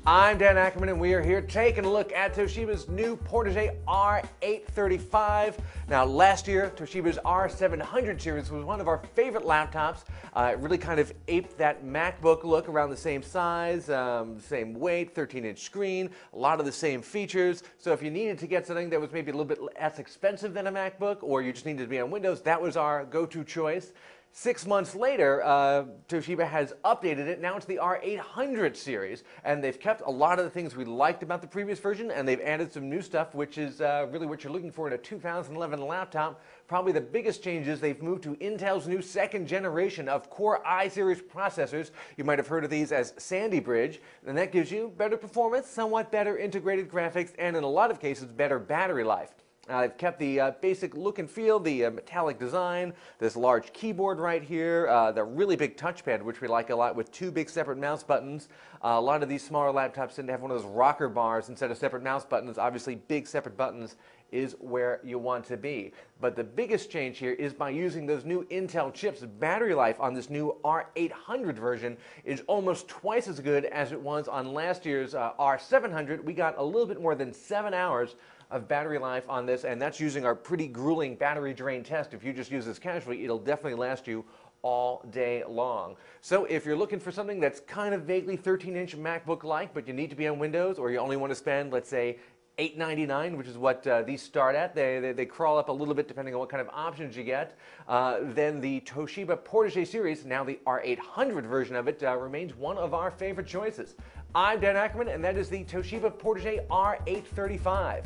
I'm Dan Ackerman, and we are here taking a look at Toshiba's new Portege R835. Now, last year, Toshiba's R700 series was one of our favorite laptops. It really kind of aped that MacBook look, around the same size, same weight, 13-inch screen, a lot of the same features. So if you needed to get something that was maybe a little bit less expensive than a MacBook, or you just needed to be on Windows, that was our go-to choice. 6 months later, Toshiba has updated it. Now it's the R800 series, and they've kept a lot of the things we liked about the previous version, and they've added some new stuff, which is really what you're looking for in a 2011 laptop. Probably the biggest change is they've moved to Intel's new second generation of Core i-series processors. You might have heard of these as Sandy Bridge, and that gives you better performance, somewhat better integrated graphics, and in a lot of cases, better battery life. They've kept the basic look and feel, the metallic design, this large keyboard right here, the really big touchpad, which we like a lot, with two big separate mouse buttons. A lot of these smaller laptops tend to have one of those rocker bars instead of separate mouse buttons. Obviously, big separate buttons is where you want to be. But the biggest change here is by using those new Intel chips. Battery life on this new R800 version is almost twice as good as it was on last year's R700. We got a little bit more than 7 hours of battery life on this, and that's using our pretty grueling battery drain test. If you just use this casually, it'll definitely last you all day long. So if you're looking for something that's kind of vaguely 13-inch MacBook-like, but you need to be on Windows, or you only want to spend, let's say, $899, which is what these start at. They crawl up a little bit depending on what kind of options you get. Then the Toshiba Portege series, now the R800 version of it, remains one of our favorite choices. I'm Dan Ackerman, and that is the Toshiba Portege R835.